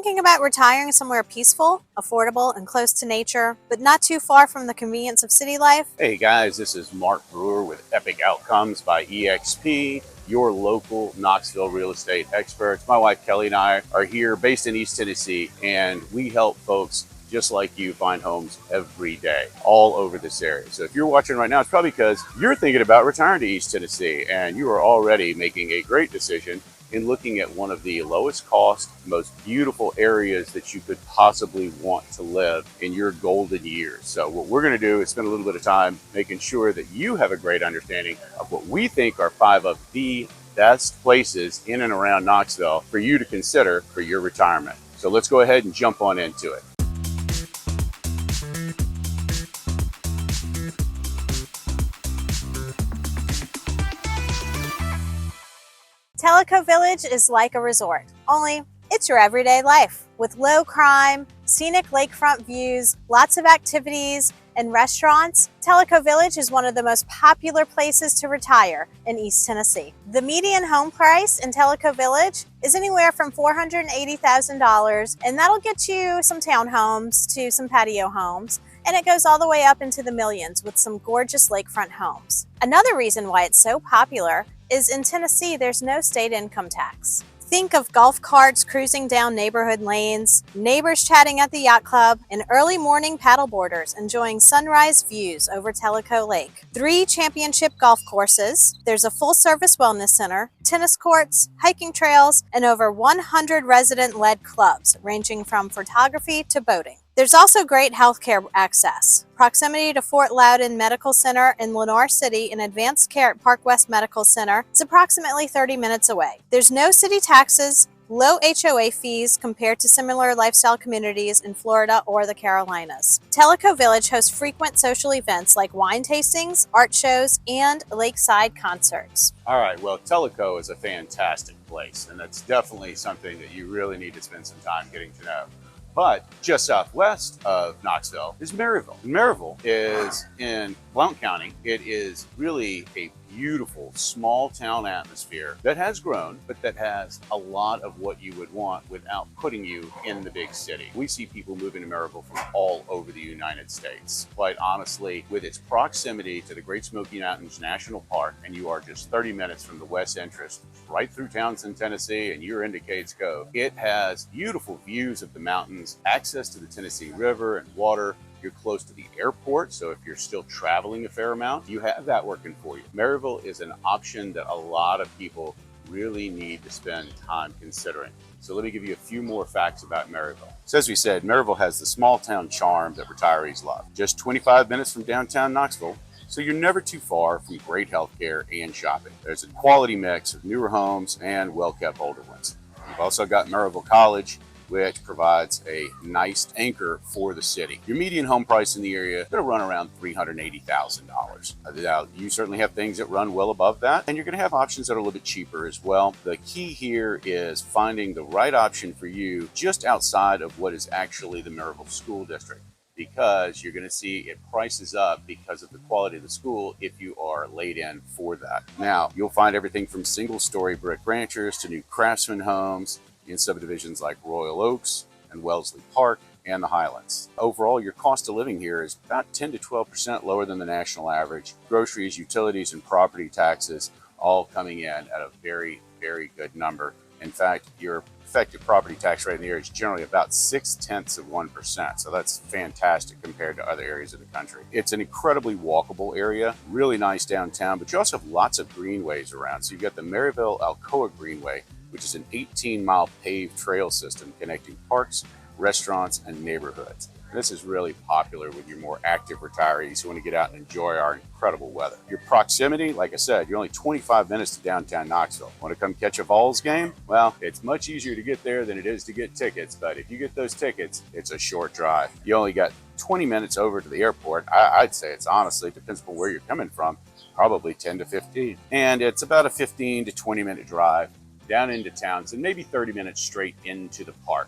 thinking about retiring somewhere peaceful, affordable, and close to nature, but not too far from the convenience of city life? Hey guys, this is Mark Brewer with Epic Outcomes by EXP, your local Knoxville real estate experts. My wife Kelly and I are here based in East Tennessee, and we help folks just like you find homes every day all over this area. So if you're watching right now, it's probably because you're thinking about retiring to East Tennessee and you are already making a great decision in looking at one of the lowest cost, most beautiful areas that you could possibly want to live in your golden years. So what we're going to do is spend a little bit of time making sure that you have a great understanding of what we think are 5 of the best places in and around Knoxville for you to consider for your retirement. So let's go ahead and jump on into it. Tellico Village is like a resort, only it's your everyday life. With low crime, scenic lakefront views, lots of activities, and restaurants, Tellico Village is one of the most popular places to retire in East Tennessee. The median home price in Tellico Village is anywhere from $480,000, and that'll get you some townhomes to some patio homes, and it goes all the way up into the millions with some gorgeous lakefront homes. Another reason why it's so popular is in Tennessee, there's no state income tax. Think of golf carts cruising down neighborhood lanes, neighbors chatting at the yacht club, and early morning paddleboarders enjoying sunrise views over Tellico Lake. 3 championship golf courses, there's a full-service wellness center, tennis courts, hiking trails, and over 100 resident-led clubs ranging from photography to boating. There's also great healthcare access. Proximity to Fort Loudon Medical Center in Lenore City and Advanced Care at Park West Medical Center is approximately 30 minutes away. There's no city taxes, low HOA fees compared to similar lifestyle communities in Florida or the Carolinas. Tellico Village hosts frequent social events like wine tastings, art shows, and lakeside concerts. All right, well, Tellico is a fantastic place, and that's definitely something that you really need to spend some time getting to know. But just southwest of Knoxville is Maryville. Maryville is in Blount County. It is really a beautiful small town atmosphere that has grown, but that has a lot of what you would want without putting you in the big city. We see people moving to Maryville from all over the United States. Quite honestly, with its proximity to the Great Smoky Mountains National Park, and you are just 30 minutes from the west entrance, right through Townsend, Tennessee, and you're into Cades Cove. It has beautiful views of the mountains, access to the Tennessee River and water. You're close to the airport, so if you're still traveling a fair amount, you have that working for you. Maryville is an option that a lot of people really need to spend time considering. So let me give you a few more facts about Maryville. So as we said, Maryville has the small town charm that retirees love. Just 25 minutes from downtown Knoxville, so you're never too far from great healthcare and shopping. There's a quality mix of newer homes and well-kept older ones. You've also got Maryville College, which provides a nice anchor for the city. Your median home price in the area is going to run around $380,000. Now, you certainly have things that run well above that, and you're going to have options that are a little bit cheaper as well. The key here is finding the right option for you just outside of what is actually the Maryville School District, because you're going to see it prices up because of the quality of the school if you are laid in for that. Now, you'll find everything from single-story brick ranchers to new craftsman homes in subdivisions like Royal Oaks and Wellesley Park and the Highlands. Overall, your cost of living here is about 10 to 12% lower than the national average. Groceries, utilities, and property taxes all coming in at a very, very good number. In fact, your effective property tax rate in the area is generally about 0.6%. So that's fantastic compared to other areas of the country. It's an incredibly walkable area, really nice downtown, but you also have lots of greenways around. So you've got the Maryville Alcoa Greenway, which is an 18-mile paved trail system connecting parks, restaurants, and neighborhoods. This is really popular with your more active retirees who want to get out and enjoy our incredible weather. Your proximity, like I said, you're only 25 minutes to downtown Knoxville. Want to come catch a Vols game? Well, it's much easier to get there than it is to get tickets, but if you get those tickets, it's a short drive. You only got 20 minutes over to the airport. I'd say it's honestly, depends on where you're coming from, probably 10 to 15. And it's about a 15 to 20 minute drive down into Townsend, maybe 30 minutes straight into the park.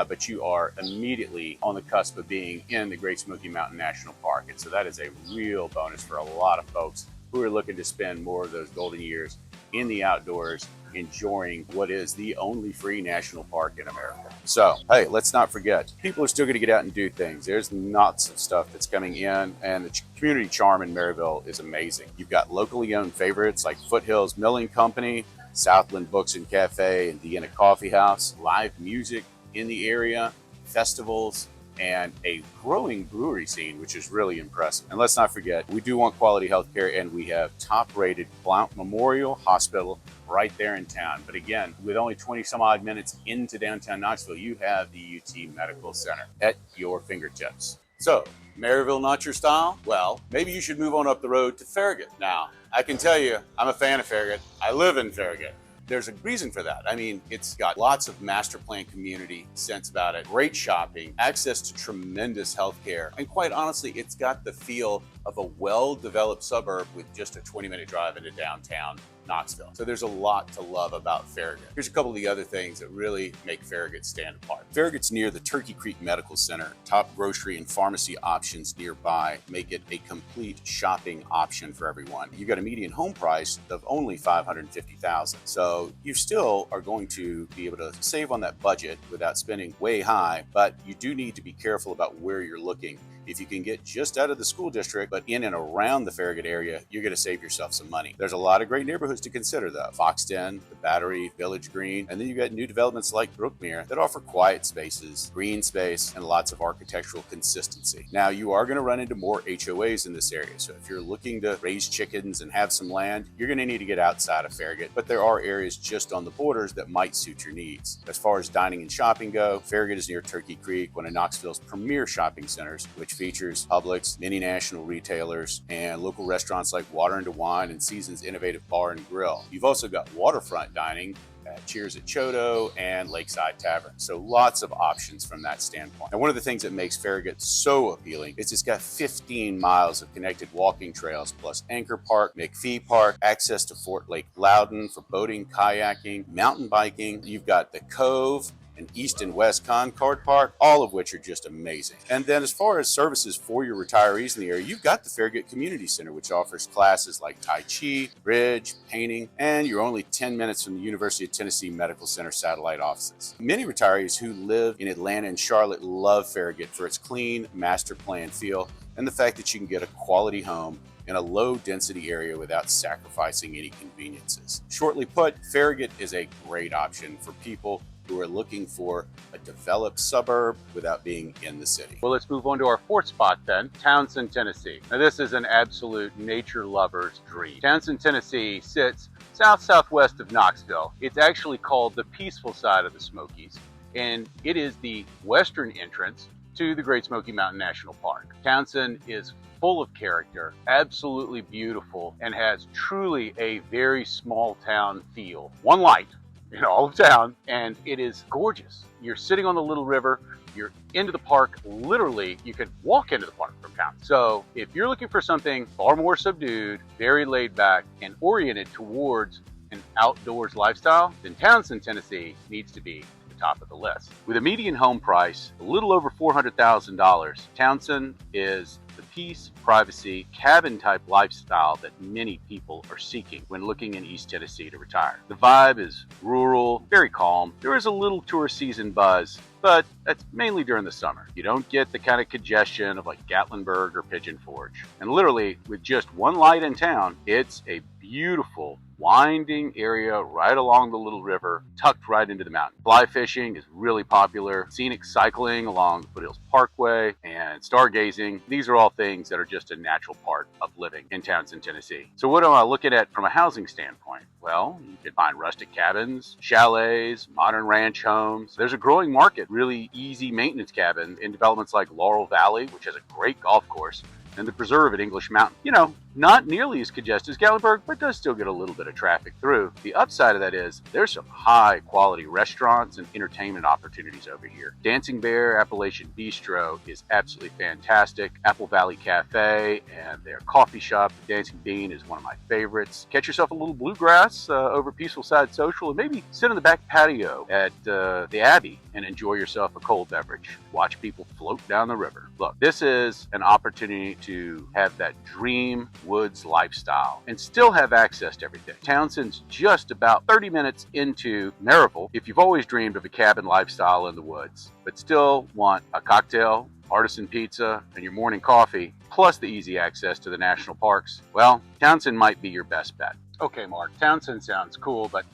But you are immediately on the cusp of being in the Great Smoky Mountain National Park. And so that is a real bonus for a lot of folks who are looking to spend more of those golden years in the outdoors, enjoying what is the only free national park in America. So, hey, let's not forget, people are still going to get out and do things. There's lots of stuff that's coming in, and the community charm in Maryville is amazing. You've got locally owned favorites like Foothills Milling Company, Southland Books and Cafe, and Vienna Coffee House, live music in the area, festivals, and a growing brewery scene, which is really impressive. And let's not forget, we do want quality healthcare, and we have top-rated Blount Memorial Hospital right there in town. But again, with only 20 some odd minutes into downtown Knoxville, you have the UT Medical Center at your fingertips. So, Maryville not your style? Well, maybe you should move on up the road to Farragut. Now, I can tell you, I'm a fan of Farragut. I live in Farragut. There's a reason for that. I mean, it's got lots of master plan community sense about it, great shopping, access to tremendous healthcare, and quite honestly, it's got the feel of a well-developed suburb with just a 20-minute drive into downtown Knoxville. So there's a lot to love about Farragut. Here's a couple of the other things that really make Farragut stand apart. Farragut's near the Turkey Creek Medical Center. Top grocery and pharmacy options nearby make it a complete shopping option for everyone. You've got a median home price of only $550,000. So you still are going to be able to save on that budget without spending way high, but you do need to be careful about where you're looking. If you can get just out of the school district, but in and around the Farragut area, you're going to save yourself some money. There's a lot of great neighborhoods to consider though. Foxton, the Battery, Village Green, and then you've got new developments like Brookmere that offer quiet spaces, green space, and lots of architectural consistency. Now, you are going to run into more HOAs in this area, so if you're looking to raise chickens and have some land, you're going to need to get outside of Farragut, but there are areas just on the borders that might suit your needs. As far as dining and shopping go, Farragut is near Turkey Creek, one of Knoxville's premier shopping centers, which features Publix, many national retailers, and local restaurants like Water and Wine and Seasons Innovative Bar and Grill. You've also got waterfront dining at Cheers at Chodo and Lakeside Tavern. So lots of options from that standpoint. And one of the things that makes Farragut so appealing is it's got 15 miles of connected walking trails, plus Anchor Park, McPhee Park, access to Fort Lake Loudon for boating, kayaking, mountain biking. You've got the Cove and East and West Concord Park, all of which are just amazing. And then as far as services for your retirees in the area, you've got the Farragut Community Center, which offers classes like Tai Chi, bridge, painting, and you're only 10 minutes from the University of Tennessee Medical Center satellite offices. Many retirees who live in Atlanta and Charlotte love Farragut for its clean, master plan feel and the fact that you can get a quality home in a low-density area without sacrificing any conveniences. Shortly put, Farragut is a great option for people who are looking for a developed suburb without being in the city. Well, let's move on to our fourth spot then, Townsend, Tennessee. Now this is an absolute nature lover's dream. Townsend, Tennessee sits southwest of Knoxville. It's actually called the peaceful side of the Smokies, and it is the western entrance to the Great Smoky Mountain National Park. Townsend is full of character, absolutely beautiful, and has truly a very small town feel. One light in all of town, and it is gorgeous. You're sitting on the little river, you're into the park, literally you can walk into the park from town. So if you're looking for something far more subdued, very laid back, and oriented towards an outdoors lifestyle, then Townsend, Tennessee needs to be at the top of the list. With a median home price a little over $400,000, Townsend is the peace, privacy, cabin-type lifestyle that many people are seeking when looking in East Tennessee to retire. The vibe is rural, very calm. There is a little tourist season buzz, but that's mainly during the summer. You don't get the kind of congestion of like Gatlinburg or Pigeon Forge. And literally, with just one light in town, it's a beautiful, winding area right along the little river, tucked right into the mountain. Fly fishing is really popular. Scenic cycling along the Foothills Parkway and stargazing. These are all things that are just a natural part of living in Townsend, Tennessee. So what am I looking at from a housing standpoint? Well, you can find rustic cabins, chalets, modern ranch homes. There's a growing market, really easy maintenance cabins in developments like Laurel Valley, which has a great golf course, and the preserve at English Mountain. You know, not nearly as congested as Gatlinburg, but does still get a little bit of traffic through. The upside of that is there's some high quality restaurants and entertainment opportunities over here. Dancing Bear Appalachian Bistro is absolutely fantastic. Apple Valley Cafe and their coffee shop, the Dancing Bean, is one of my favorites. Catch yourself a little bluegrass over Peaceful Side Social, and maybe sit on the back patio at the Abbey and enjoy yourself a cold beverage. Watch people float down the river. Look, this is an opportunity to have that dream woods lifestyle and still have access to everything. Townsend's just about 30 minutes into Maryville if you've always dreamed of a cabin lifestyle in the woods, but still want a cocktail, artisan pizza, and your morning coffee, plus the easy access to the national parks. Well, Townsend might be your best bet. Okay, Mark, Townsend sounds cool, but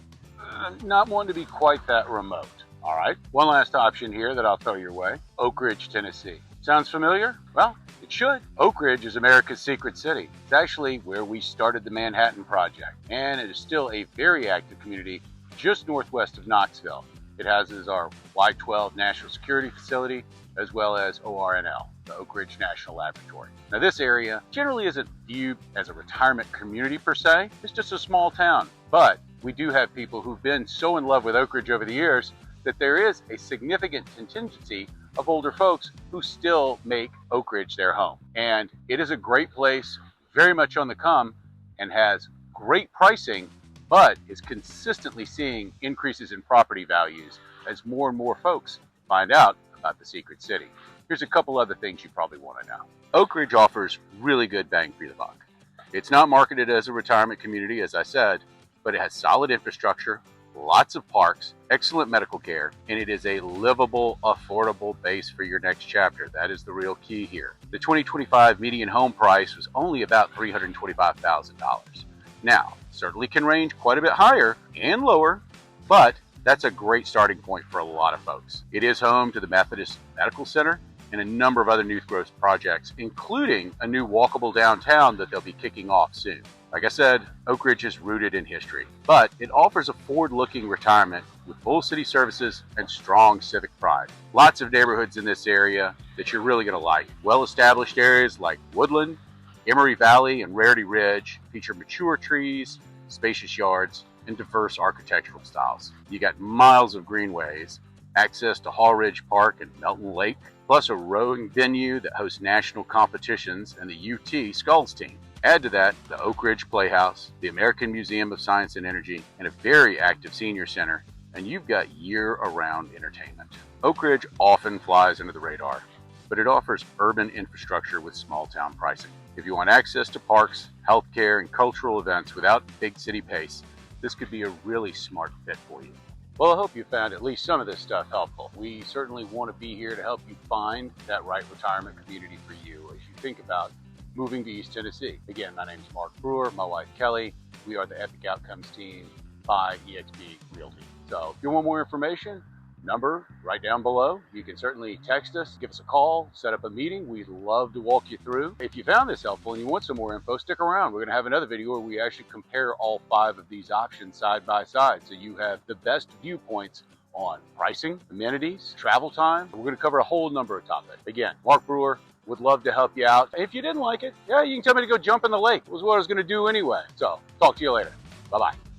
not one to be quite that remote. All right, one last option here that I'll throw your way. Oak Ridge, Tennessee. Sounds familiar? Well, it should. Oak Ridge is America's secret city. It's actually where we started the Manhattan Project, and it is still a very active community just northwest of Knoxville. It houses our Y-12 National Security Facility, as well as ORNL, the Oak Ridge National Laboratory. Now, this area generally isn't viewed as a retirement community per se. It's just a small town. But we do have people who've been so in love with Oak Ridge over the years that there is a significant contingency of older folks who still make Oak Ridge their home. And it is a great place, very much on the come, and has great pricing, but is consistently seeing increases in property values as more and more folks find out about the secret city. Here's a couple other things you probably want to know. Oak Ridge offers really good bang for the buck. It's not marketed as a retirement community, as I said, but it has solid infrastructure, lots of parks, excellent medical care, and it is a livable, affordable base for your next chapter. That is the real key here. The 2025 median home price was only about $325,000. Now, certainly can range quite a bit higher and lower, but that's a great starting point for a lot of folks. It is home to the Methodist Medical Center and a number of other new growth projects, including a new walkable downtown that they'll be kicking off soon. Like I said, Oak Ridge is rooted in history, but it offers a forward-looking retirement with full city services and strong civic pride. Lots of neighborhoods in this area that you're really going to like. Well-established areas like Woodland, Emory Valley, and Rarity Ridge feature mature trees, spacious yards, and diverse architectural styles. You got miles of greenways, access to Hall Ridge Park and Melton Lake, plus a rowing venue that hosts national competitions and the UT Skulls team. Add to that the Oak Ridge Playhouse, the American Museum of Science and Energy, and a very active senior center, and you've got year-round entertainment. Oak Ridge often flies under the radar, but it offers urban infrastructure with small-town pricing. If you want access to parks, healthcare, and cultural events without big city pace, this could be a really smart fit for you. Well, I hope you found at least some of this stuff helpful. We certainly want to be here to help you find that right retirement community for you as you think about moving to East Tennessee. Again, my name is Mark Brewer, my wife Kelly. We are the Epic Outcomes team by eXp Realty. So if you want more information, number right down below. You can certainly text us, give us a call, set up a meeting. We'd love to walk you through. If you found this helpful and you want some more info, stick around. We're going to have another video where we actually compare all 5 of these options side by side, so you have the best viewpoints on pricing, amenities, travel time. We're going to cover a whole number of topics. Again, Mark Brewer, would love to help you out. If you didn't like it, yeah, you can tell me to go jump in the lake. It was what I was going to do anyway. So talk to you later. Bye-bye.